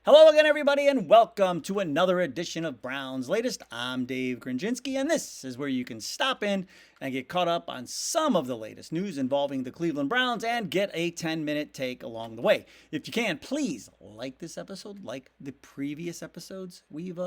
Hello again, everybody, and welcome to another edition of Browns Latest. I'm Dave Grendzynski, and this is where you can stop in and get caught up on some of the latest news involving the Cleveland Browns and get a 10-minute take along the way. If you can, please like this episode, like the previous episodes we've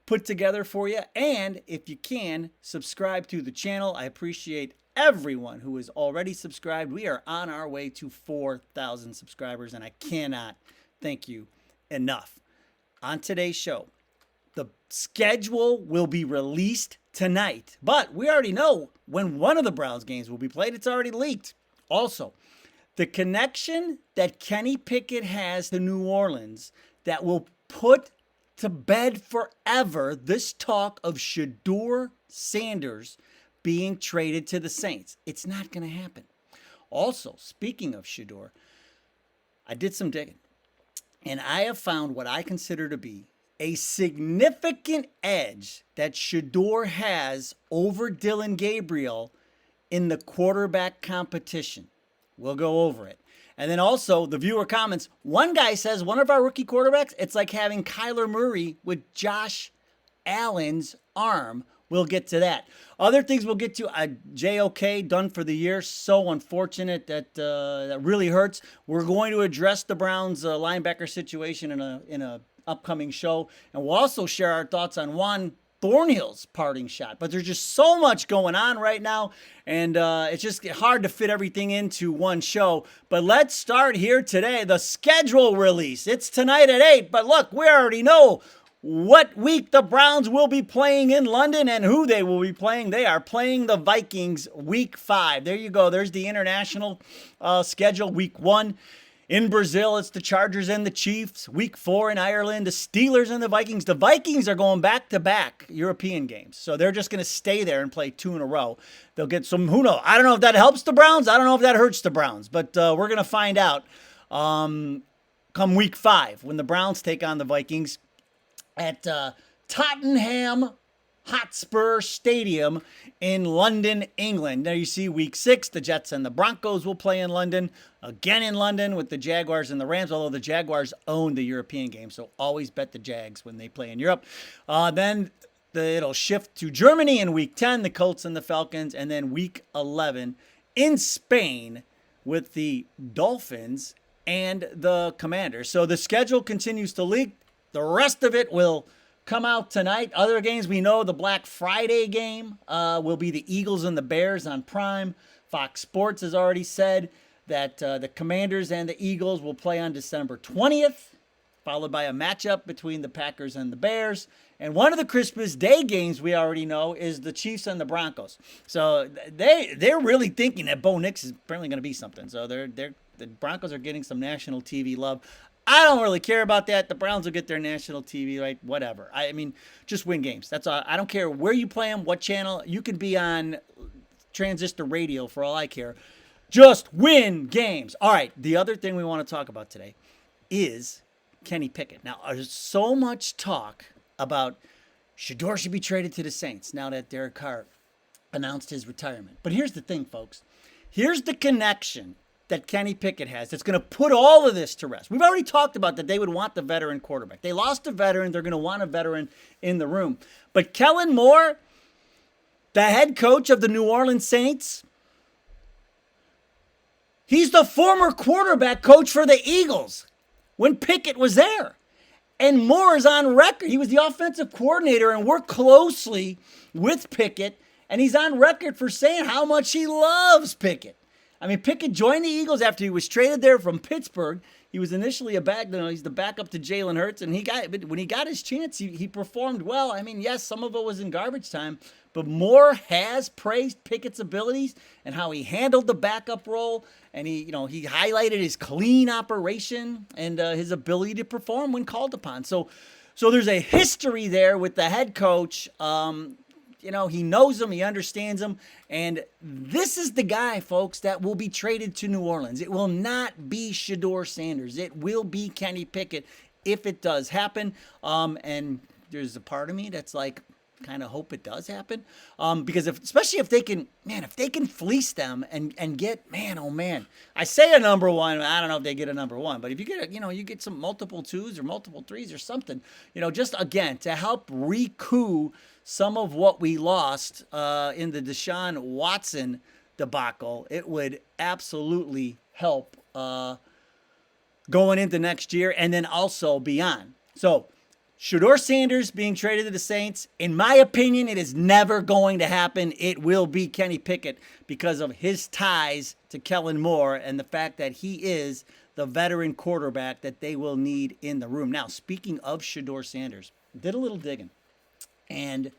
put together for you. And if you can, subscribe to the channel. I appreciate everyone who is already subscribed. We are on our way to 4,000 subscribers, and I cannot thank you enough. On today's show, the schedule will be released tonight, but we already know when one of the Browns games will be played. It's already leaked. Also, the connection that Kenny Pickett has to New Orleans that will put to bed forever this talk of Shedeur Sanders being traded to the Saints. It's not going to happen. Also, speaking of Shedeur, I did some digging. And I have found what I consider to be a significant edge that Shedeur has over Dillon Gabriel in the quarterback competition. We'll go over it. And then also the viewer comments. One guy says one of our rookie quarterbacks, it's like having Kyler Murray with Josh Allen's arm. We'll get to that. Other things we'll get to. JOK done for the year. So unfortunate that really hurts. We're going to address the Browns linebacker situation in a upcoming show, and we'll also share our thoughts on Juan Thornhill's parting shot. But there's just so much going on right now, and it's just hard to fit everything into one show. But let's start here today. The schedule release. It's tonight at 8. But look, we already know what week the Browns will be playing in London and who they will be playing. They are playing the Vikings week 5. There you go. There's the international schedule. Week 1 in Brazil, it's the Chargers and the Chiefs. Week 4 in Ireland, the Steelers and the Vikings. The Vikings are going back-to-back European games. So they're just going to stay there and play 2 in a row. They'll get some, who knows? I don't know if that helps the Browns. I don't know if that hurts the Browns. But we're going to find out come week 5 when the Browns take on the Vikings at Tottenham Hotspur Stadium in London, England. There you see week 6, the Jets and the Broncos will play in London. Again in London with the Jaguars and the Rams, although the Jaguars own the European game, so always bet the Jags when they play in Europe. Then it'll shift to Germany in week 10, the Colts and the Falcons, and then week 11 in Spain with the Dolphins and the Commanders. So the schedule continues to leak. The rest of it will come out tonight. Other games we know, the Black Friday game will be the Eagles and the Bears on Prime. Fox Sports has already said that the Commanders and the Eagles will play on December 20th, followed by a matchup between the Packers and the Bears. And one of the Christmas Day games we already know is the Chiefs and the Broncos. So they're really thinking that Bo Nix is apparently going to be something. So the Broncos are getting some national TV love. I don't really care about that. The Browns will get their national TV, right? Whatever. I mean, just win games. That's all. I don't care where you play them, what channel. You could be on transistor radio for all I care. Just win games. All right. The other thing we want to talk about today is Kenny Pickett. Now, there's so much talk about Shedeur should be traded to the Saints now that Derek Carr announced his retirement. But here's the thing, folks. Here's the connection that Kenny Pickett has that's going to put all of this to rest. We've already talked about that they would want the veteran quarterback. They lost a veteran. They're going to want a veteran in the room. But Kellen Moore, the head coach of the New Orleans Saints, he's the former quarterback coach for the Eagles when Pickett was there. And Moore is on record. He was the offensive coordinator and worked closely with Pickett. And he's on record for saying how much he loves Pickett. I mean, Pickett joined the Eagles after he was traded there from Pittsburgh. He was initially he's the backup to Jalen Hurts, and when he got his chance, he performed well. I mean, yes, some of it was in garbage time, but Moore has praised Pickett's abilities and how he handled the backup role, and he highlighted his clean operation and his ability to perform when called upon. So there's a history there with the head coach. He knows him, he understands him, and this is the guy, folks, that will be traded to New Orleans. It will not be Shedeur Sanders. It will be Kenny Pickett if it does happen. And there's a part of me that's like, kind of hope it does happen. Because especially if they can, if they can fleece them and get, oh man, I say a number one, I don't know if they get a number one, but if you get you get some multiple twos or multiple threes or something, just again, to help recoup some of what we lost in the Deshaun Watson debacle, it would absolutely help going into next year and then also beyond. So, Shedeur Sanders being traded to the Saints, in my opinion, it is never going to happen. It will be Kenny Pickett because of his ties to Kellen Moore and the fact that he is the veteran quarterback that they will need in the room. Now, speaking of Shedeur Sanders, did a little digging, and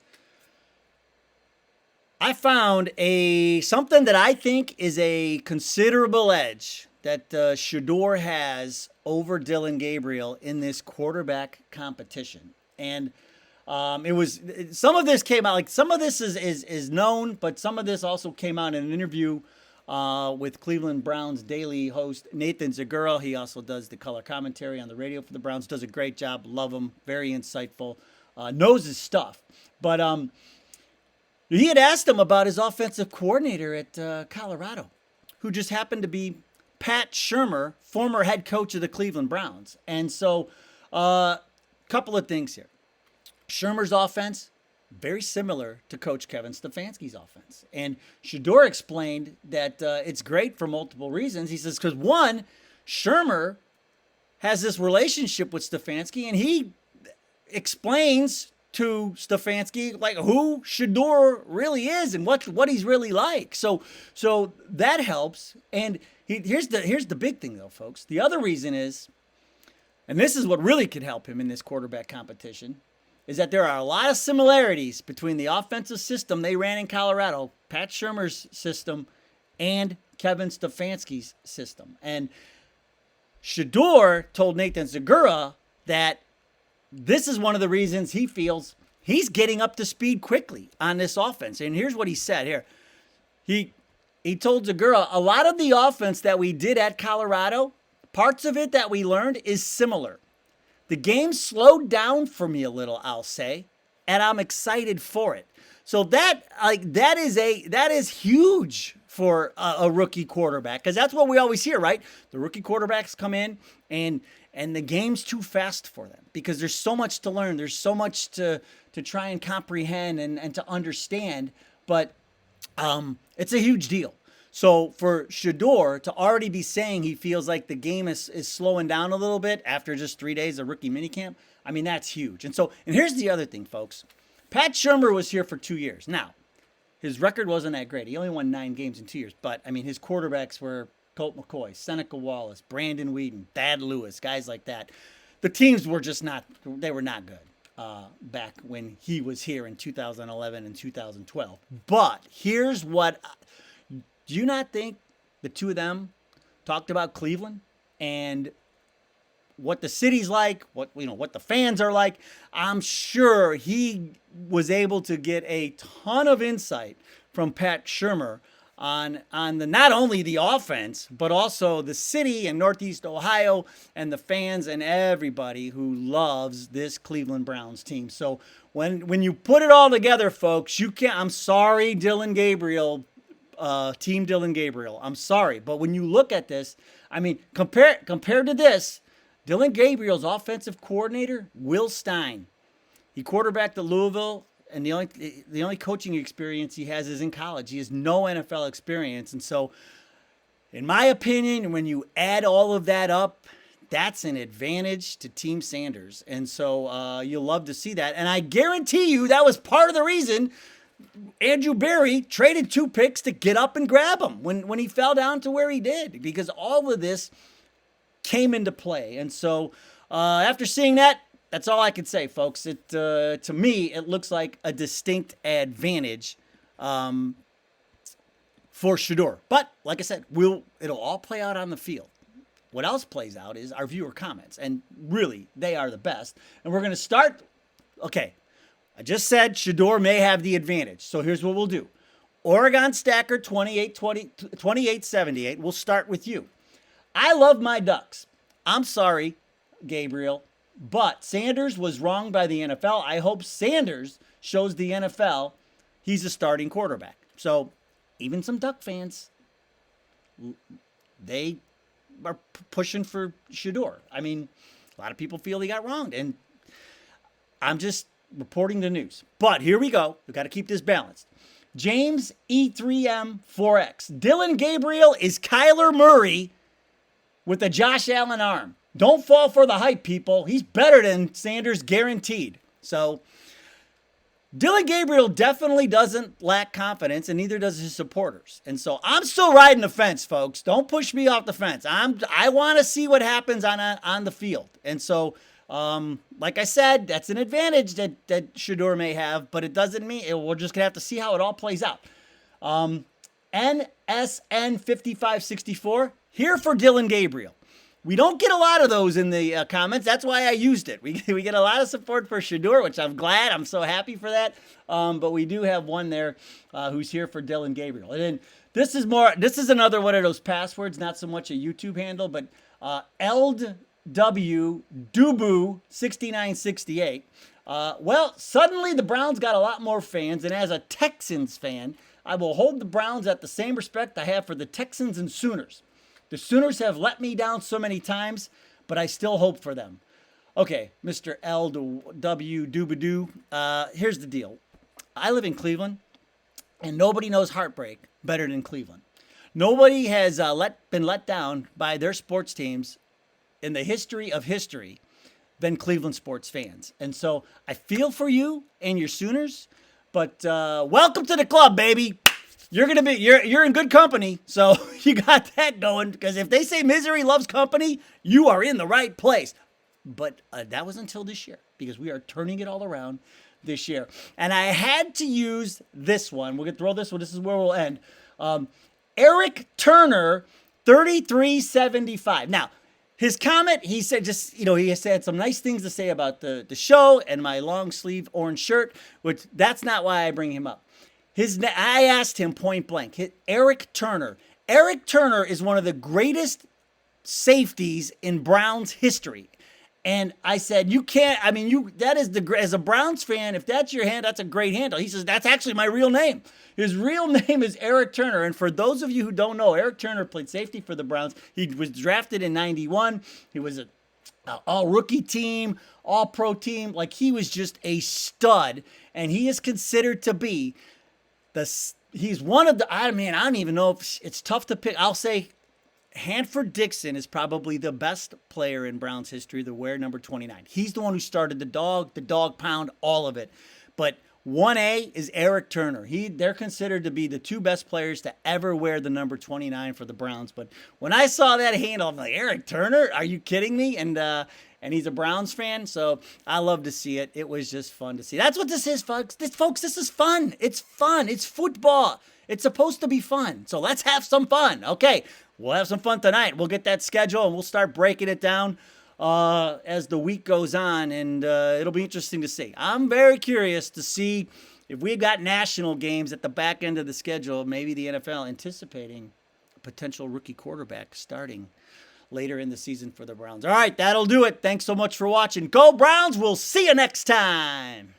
I found something that I think is a considerable edge that Shedeur has over Dillon Gabriel in this quarterback competition. And it was, some of this came out, like some of this is known, but some of this also came out in an interview with Cleveland Browns daily host Nathan Zagura. He also does the color commentary on the radio for the Browns, does a great job, love him, very insightful, knows his stuff. But he had asked him about his offensive coordinator at Colorado, who just happened to be Pat Shurmur, former head coach of the Cleveland Browns. And so, couple of things here. Shurmur's offense, very similar to Coach Kevin Stefanski's offense. And Shedeur explained that it's great for multiple reasons. He says, because one, Shurmur has this relationship with Stefanski, and he explains to Stefanski like who Shedeur really is and what he's really like. So that helps. And here's the big thing though, folks. The other reason is, and this is what really could help him in this quarterback competition, is that there are a lot of similarities between the offensive system they ran in Colorado, Pat Shurmur's system, and Kevin Stefanski's system. And Shedeur told Nathan Zagura that this is one of the reasons he feels he's getting up to speed quickly on this offense. And here's what he said here. He told Zagura, a lot of the offense that we did at Colorado, parts of it that we learned is similar. The game slowed down for me a little, I'll say, and I'm excited for it. So that is huge for a rookie quarterback, because that's what we always hear, right? The rookie quarterbacks come in and the game's too fast for them because there's so much to learn. There's so much to try and comprehend and to understand, but it's a huge deal. So for Shedeur to already be saying he feels like the game is slowing down a little bit after just 3 days of rookie minicamp, I mean, that's huge. And here's the other thing, folks. Pat Shurmur was here for 2 years. Now, his record wasn't that great. He only won 9 games in 2 years. But, I mean, his quarterbacks were Colt McCoy, Seneca Wallace, Brandon Whedon, Thad Lewis, guys like that. The teams were just not good back when he was here in 2011 and 2012. But here's what... Do you not think the two of them talked about Cleveland and what the city's like, what the fans are like? I'm sure he was able to get a ton of insight from Pat Shurmur on the not only the offense, but also the city and Northeast Ohio and the fans and everybody who loves this Cleveland Browns team. So when you put it all together, folks, I'm sorry, Dillon Gabriel, Team Dillon Gabriel. I'm sorry, but when you look at this, I mean, compared to this, Dillon Gabriel's offensive coordinator, Will Stein, he quarterbacked at Louisville, and the only coaching experience he has is in college. He has no NFL experience, and so, in my opinion, when you add all of that up, that's an advantage to Team Sanders, and so you'll love to see that. And I guarantee you that was part of the reason Andrew Berry traded 2 picks to get up and grab him when he fell down to where he did, because all of this came into play. And so after seeing that, that's all I can say, folks. To me, it looks like a distinct advantage for Shedeur. But like I said, it'll all play out on the field. What else plays out is our viewer comments, and really, they are the best. And we're going to start, okay, I just said Shedeur may have the advantage. So here's what we'll do. Oregon Stacker 2878. We'll start with you. I love my Ducks. I'm sorry, Gabriel. But Sanders was wronged by the NFL. I hope Sanders shows the NFL he's a starting quarterback. So even some Duck fans, they are pushing for Shador. I mean, a lot of people feel he got wronged, and I'm just reporting the news. But here we go. We've got to keep this balanced. James E3M4X. Dylan Gabriel is Kyler Murray with a Josh Allen arm. Don't fall for the hype, people. He's better than Sanders, guaranteed. So Dylan Gabriel definitely doesn't lack confidence, and neither does his supporters. And so I'm still riding the fence, folks. Don't push me off the fence. I want to see what happens on the field. And so, like I said, that's an advantage that Shador may have, but it doesn't mean we're just gonna have to see how it all plays out. NSN5564 here for Dylan Gabriel. We don't get a lot of those in the comments. That's why I used it. We get a lot of support for Shador, which I'm glad. I'm so happy for that. But we do have one there who's here for Dylan Gabriel. And then this is another one of those passwords, not so much a YouTube handle, but LW Dubu 6968. Well, suddenly the Browns got a lot more fans, and as a Texans fan, I will hold the Browns at the same respect I have for the Texans and Sooners. The Sooners have let me down so many times, but I still hope for them. Okay, Mr. LW Doobadoo, here's the deal. I live in Cleveland, and nobody knows heartbreak better than Cleveland. Nobody has been let down by their sports teams in the history of history than Cleveland sports fans. And so I feel for you and your Sooners, but welcome to the club, baby. You're in good company, so you got that going. Because if they say misery loves company, you are in the right place. But that was until this year, because we are turning it all around this year. And I had to use this one. We're gonna throw this one. This is where we'll end. Eric Turner, 3375. Now, his comment, he said he said some nice things to say about the show and my long sleeve orange shirt, which that's not why I bring him up. I asked him point blank, Eric Turner. Eric Turner is one of the greatest safeties in Browns history. And I said, as a Browns fan, if that's your hand, that's a great handle. He says, that's actually my real name. His real name is Eric Turner. And for those of you who don't know, Eric Turner played safety for the Browns. He was drafted in 91. He was an all-rookie team, all-pro team. Like, he was just a stud. And he is considered to be he's one of the, I don't even know if it's tough to pick. I'll say Hanford Dixon is probably the best player in Browns history to wear number 29. He's the one who started the dog pound, all of it. But 1A is Eric Turner. They're considered to be the two best players to ever wear the number 29 for the Browns. But when I saw that handle, I'm like, Eric Turner? Are you kidding me? And he's a Browns fan, so I love to see it. It was just fun to see. That's what this is, folks. This is fun. It's fun. It's football. It's supposed to be fun. So let's have some fun. Okay, we'll have some fun tonight. We'll get that schedule, and we'll start breaking it down as the week goes on, and it'll be interesting to see. I'm very curious to see if we've got national games at the back end of the schedule, maybe the NFL anticipating a potential rookie quarterback starting later in the season for the Browns. All right, that'll do it. Thanks so much for watching. Go Browns. We'll see you next time.